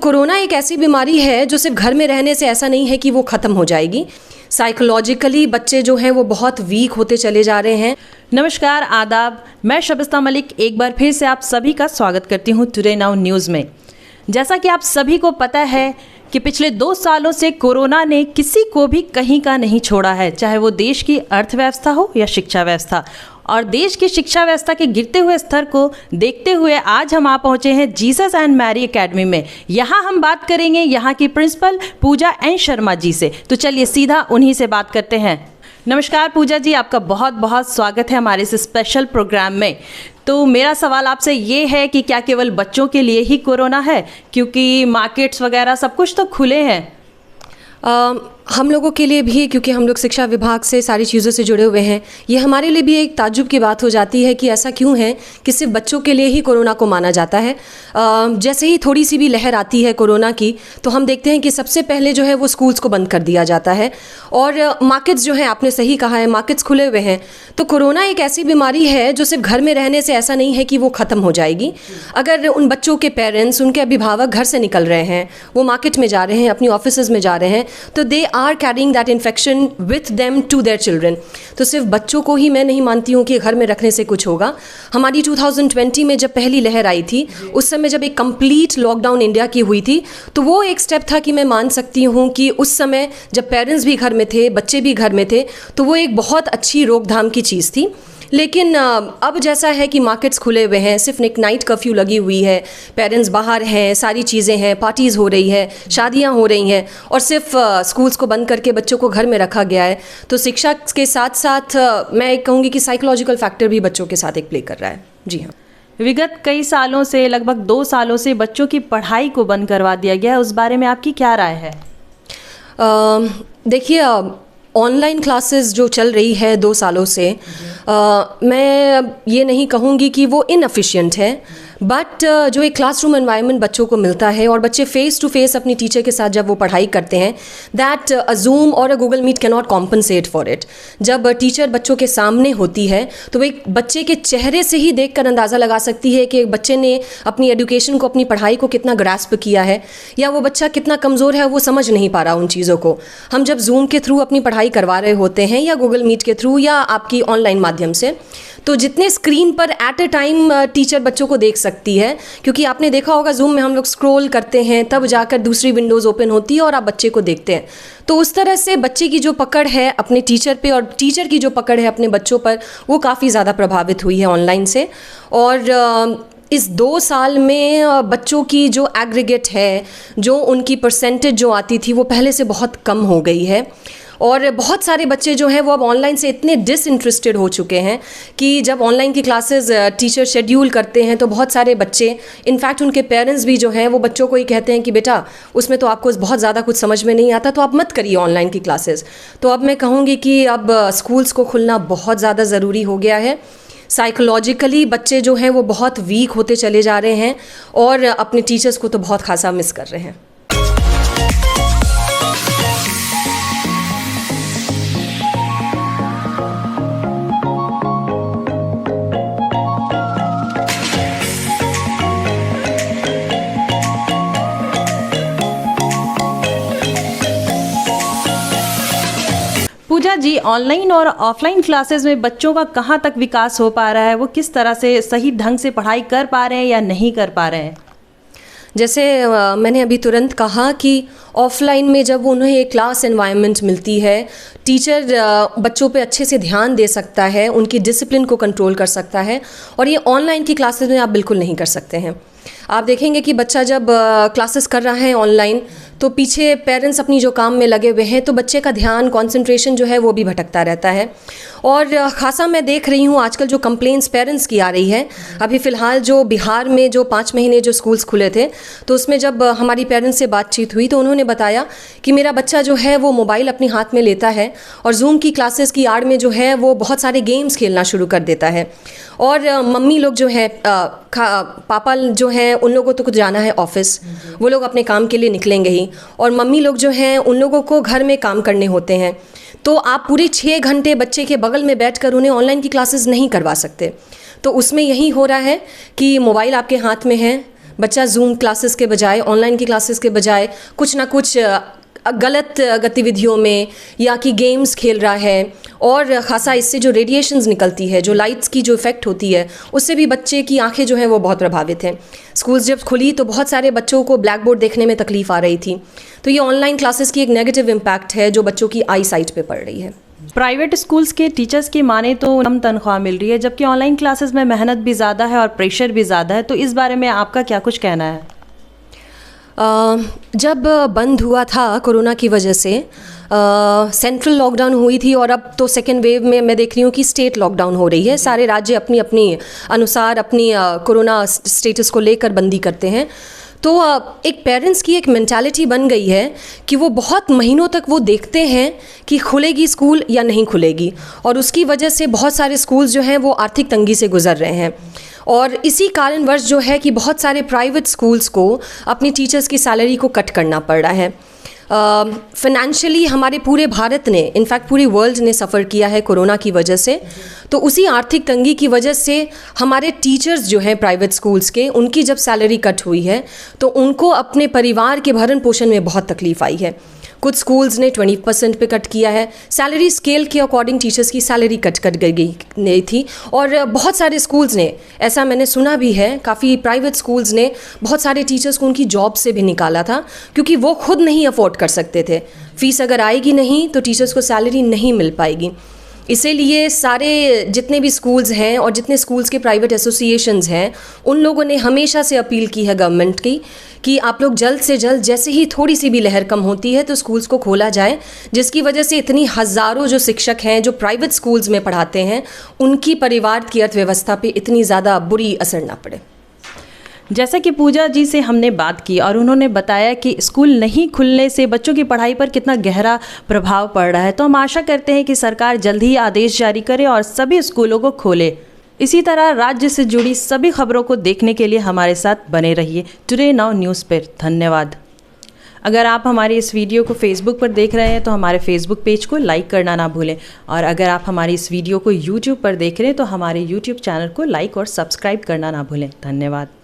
Corona एक ऐसी बीमारी है जो सिर्फ घर में रहने से ऐसा नहीं है कि वो ख़त्म हो जाएगी। साइकोलॉजिकली बच्चे जो हैं वो बहुत वीक होते चले जा रहे हैं। नमस्कार, आदाब। मैं शबिस्ता मलिक एक बार फिर से आप सभी का स्वागत करती हूँ टुडे नाउ न्यूज़ में। जैसा कि आप सभी को पता है कि पिछले 2 सालों से कोरोना ने किसी को भी कहीं का नहीं छोड़ा है, चाहे वो देश की अर्थव्यवस्था हो या शिक्षा व्यवस्था। और देश की शिक्षा व्यवस्था के गिरते हुए स्तर को देखते हुए आज हम आ पहुंचे हैं जीसस एंड मैरी एकेडमी में। यहाँ हम बात करेंगे यहाँ की प्रिंसिपल पूजा एन शर्मा जी से। तो चलिए सीधा उन्हीं से बात करते हैं। नमस्कार पूजा जी, आपका बहुत बहुत स्वागत है हमारे इस स्पेशल प्रोग्राम में। तो मेरा सवाल आपसे ये है कि क्या केवल बच्चों के लिए ही कोरोना है, क्योंकि मार्केट्स वगैरह सब कुछ तो खुले हैं? हम लोगों के लिए भी, क्योंकि हम लोग शिक्षा विभाग से सारी चीज़ों से जुड़े हुए हैं, ये हमारे लिए भी एक ताज्जुब की बात हो जाती है कि ऐसा क्यों है कि सिर्फ बच्चों के लिए ही कोरोना को माना जाता है। जैसे ही थोड़ी सी भी लहर आती है कोरोना की, तो हम देखते हैं कि सबसे पहले जो है वो स्कूल्स को बंद कर दिया जाता है और मार्केट्स जो हैं, आपने सही कहा है, मार्केट्स खुले हुए हैं। तो कोरोना एक ऐसी बीमारी है जो सिर्फ घर में रहने से ऐसा नहीं है कि वो ख़त्म हो जाएगी। अगर उन बच्चों के पेरेंट्स, उनके अभिभावक घर से निकल रहे हैं, वो मार्केट में जा रहे हैं, अपनी ऑफिस में जा रहे हैं, तो they are carrying that infection with them to their children. तो सिर्फ बच्चों को ही मैं नहीं मानती हूँ कि घर में रखने से कुछ होगा। हमारी 2020 में जब पहली लहर आई थी, उस समय जब एक कंप्लीट लॉकडाउन इंडिया की हुई थी, तो वो एक स्टेप था कि मैं मान सकती हूँ कि उस समय जब पेरेंट्स भी घर में थे, बच्चे भी घर में थे, तो वो एक बहुत अच्छी रोकथाम की चीज़ थी। लेकिन अब जैसा है कि मार्केट्स खुले हुए हैं, सिर्फ एक नाइट कर्फ्यू लगी हुई है, पेरेंट्स बाहर हैं, सारी चीज़ें हैं, पार्टीज़ हो रही है, शादियां हो रही हैं, और सिर्फ स्कूल्स को बंद करके बच्चों को घर में रखा गया है। तो शिक्षा के साथ साथ मैं कहूँगी कि साइकोलॉजिकल फैक्टर भी बच्चों के साथ एक प्ले कर रहा है। जी हाँ, विगत कई सालों से, लगभग 2 सालों से बच्चों की पढ़ाई को बंद करवा दिया गया है। उस बारे में आपकी क्या राय है? देखिए, ऑनलाइन क्लासेस जो चल रही है 2 सालों से, मैं ये नहीं कहूँगी कि वो इनएफिशिएंट है, बट जो एक क्लासरूम एनवायरनमेंट बच्चों को मिलता है और बच्चे फेस टू फेस अपनी टीचर के साथ जब वो पढ़ाई करते हैं, that a Zoom or a Google Meet can not compensate for it. जब टीचर बच्चों के सामने होती है तो वो एक बच्चे के चेहरे से ही देखकर अंदाज़ा लगा सकती है कि एक बच्चे ने अपनी एजुकेशन को, अपनी पढ़ाई को कितना ग्रास्प किया है, या वो बच्चा कितना कमज़ोर है, वो समझ नहीं पा रहा उन चीज़ों को। हम जब जूम के थ्रू अपनी पढ़ाई करवा रहे होते हैं या गूगल मीट के थ्रू या आपकी ऑनलाइन माध्यम से, तो जितने स्क्रीन पर एट अ टाइम टीचर बच्चों को देख सकती है, क्योंकि आपने देखा होगा जूम में हम लोग स्क्रॉल करते हैं, तब जाकर दूसरी विंडोज़ ओपन होती है और आप बच्चे को देखते हैं। तो उस तरह से बच्चे की जो पकड़ है अपने टीचर पे और टीचर की जो पकड़ है अपने बच्चों पर, वो काफ़ी ज़्यादा प्रभावित हुई है ऑनलाइन से। और इस 2 साल में बच्चों की जो एग्रीगेट है, जो उनकी परसेंटेज जो आती थी, वो पहले से बहुत कम हो गई है। और बहुत सारे बच्चे जो हैं वो अब ऑनलाइन से इतने डिसइंटरेस्टेड हो चुके हैं कि जब ऑनलाइन की क्लासेस टीचर शेड्यूल करते हैं, तो बहुत सारे बच्चे, इनफैक्ट उनके पेरेंट्स भी जो हैं वो बच्चों को ही कहते हैं कि बेटा उसमें तो आपको बहुत ज़्यादा कुछ समझ में नहीं आता, तो आप मत करिए ऑनलाइन की क्लासेस। तो अब मैं कहूँगी कि अब स्कूल्स को खुलना बहुत ज़्यादा ज़रूरी हो गया है। साइकोलॉजिकली बच्चे जो हैं वो बहुत वीक होते चले जा रहे हैं और अपने टीचर्स को तो बहुत खासा मिस कर रहे हैं। पूजा जी, ऑनलाइन और ऑफलाइन क्लासेस में बच्चों का कहाँ तक विकास हो पा रहा है? वो किस तरह से सही ढंग से पढ़ाई कर पा रहे हैं या नहीं कर पा रहे हैं? जैसे मैंने अभी तुरंत कहा कि ऑफलाइन में जब उन्हें एक क्लास एनवायरनमेंट मिलती है, टीचर बच्चों पे अच्छे से ध्यान दे सकता है, उनकी डिसिप्लिन को कंट्रोल कर सकता है, और ये ऑनलाइन की क्लासेस में आप बिल्कुल नहीं कर सकते हैं। आप देखेंगे कि बच्चा जब क्लासेस कर रहा है ऑनलाइन, तो पीछे पेरेंट्स अपनी जो काम में लगे हुए हैं, तो बच्चे का ध्यान, कंसंट्रेशन जो है वो भी भटकता रहता है। और ख़ासा मैं देख रही हूँ आजकल जो कंप्लेंट्स पेरेंट्स की आ रही है। अभी फ़िलहाल जो बिहार में जो 5 महीने जो स्कूल्स खुले थे, तो उसमें जब हमारी पेरेंट्स से बातचीत हुई, तो उन्होंने बताया कि मेरा बच्चा जो है वो मोबाइल अपने हाथ में लेता है और जूम की क्लासेस की आड़ में जो है वो बहुत सारे गेम्स खेलना शुरू कर देता है। और मम्मी लोग जो है, पापा जो हैं, उन लोगों को जाना है ऑफिस, वो लोग अपने काम के लिए निकलेंगे ही, और मम्मी लोग जो हैं उन लोगों को घर में काम करने होते हैं। तो आप पूरे 6 घंटे बच्चे के बगल में बैठकर उन्हें ऑनलाइन की क्लासेस नहीं करवा सकते। तो उसमें यही हो रहा है कि मोबाइल आपके हाथ में है, बच्चा जूम क्लासेस के बजाय, ऑनलाइन की क्लासेस के बजाय कुछ ना कुछ गलत गतिविधियों में या कि गेम्स खेल रहा है, और ख़ासा इससे जो रेडिएशंस निकलती है, जो लाइट्स की जो इफ़ेक्ट होती है, उससे भी बच्चे की आंखें जो हैं वो बहुत प्रभावित हैं। स्कूल्स जब खुली तो बहुत सारे बच्चों को ब्लैक बोर्ड देखने में तकलीफ़ आ रही थी। तो ये ऑनलाइन क्लासेस की एक नेगेटिव इम्पैक्ट है जो बच्चों की आई साइट पे पड़ रही है। प्राइवेट स्कूल्स के टीचर्स की माने तो कम तनख्वाह मिल रही है, जबकि ऑनलाइन क्लासेस में मेहनत भी ज़्यादा है और प्रेशर भी ज़्यादा है। तो इस बारे में आपका क्या कुछ कहना है? जब बंद हुआ था कोरोना की वजह से, सेंट्रल लॉकडाउन हुई थी, और अब तो सेकेंड वेव में मैं देख रही हूँ कि स्टेट लॉकडाउन हो रही है। सारे राज्य अपनी अपनी अनुसार अपनी कोरोना स्टेटस को लेकर बंदी करते हैं। तो एक पेरेंट्स की एक मेंटालिटी बन गई है कि वो बहुत महीनों तक वो देखते हैं कि खुलेगी स्कूल या नहीं खुलेगी, और उसकी वजह से बहुत सारे स्कूल्स जो हैं वो आर्थिक तंगी से गुजर रहे हैं। और इसी कारणवश जो है कि बहुत सारे प्राइवेट स्कूल्स को अपनी टीचर्स की सैलरी को कट करना पड़ रहा है। फाइनेंशियली हमारे पूरे भारत ने, इनफैक्ट पूरी वर्ल्ड ने सफ़र किया है कोरोना की वजह से। तो उसी आर्थिक तंगी की वजह से हमारे टीचर्स जो हैं प्राइवेट स्कूल्स के, उनकी जब सैलरी कट हुई है तो उनको अपने परिवार के भरण पोषण में बहुत तकलीफ़ आई है। कुछ स्कूल्स ने 20% पे कट किया है। सैलरी स्केल के अकॉर्डिंग टीचर्स की सैलरी कट गई थी, और बहुत सारे स्कूल्स ने, ऐसा मैंने सुना भी है, काफ़ी प्राइवेट स्कूल्स ने बहुत सारे टीचर्स को उनकी जॉब से भी निकाला था, क्योंकि वो खुद नहीं अफोर्ड कर सकते थे। फीस अगर आएगी नहीं तो टीचर्स को सैलरी नहीं मिल पाएगी। इसीलिए सारे जितने भी स्कूल्स हैं और जितने स्कूल्स के प्राइवेट एसोसिएशंस हैं, उन लोगों ने हमेशा से अपील की है गवर्नमेंट की कि आप लोग जल्द से जल्द, जैसे ही थोड़ी सी भी लहर कम होती है तो स्कूल्स को खोला जाए, जिसकी वजह से इतनी हज़ारों जो शिक्षक हैं जो प्राइवेट स्कूल्स में पढ़ाते हैं, उनकी परिवार की अर्थव्यवस्था पे इतनी ज़्यादा बुरी असर ना पड़े। जैसा कि पूजा जी से हमने बात की और उन्होंने बताया कि स्कूल नहीं खुलने से बच्चों की पढ़ाई पर कितना गहरा प्रभाव पड़ रहा है, तो हम आशा करते हैं कि सरकार जल्द ही आदेश जारी करे और सभी स्कूलों को खोले। इसी तरह राज्य से जुड़ी सभी खबरों को देखने के लिए हमारे साथ बने रहिए टुडे नाउ न्यूज़ पर। धन्यवाद। अगर आप हमारी इस वीडियो को फेसबुक पर देख रहे हैं तो हमारे फेसबुक पेज को लाइक करना ना भूलें, और अगर आप हमारी इस वीडियो को यूट्यूब पर देख रहे हैं तो हमारे यूट्यूब चैनल को लाइक और सब्सक्राइब करना ना भूलें। धन्यवाद।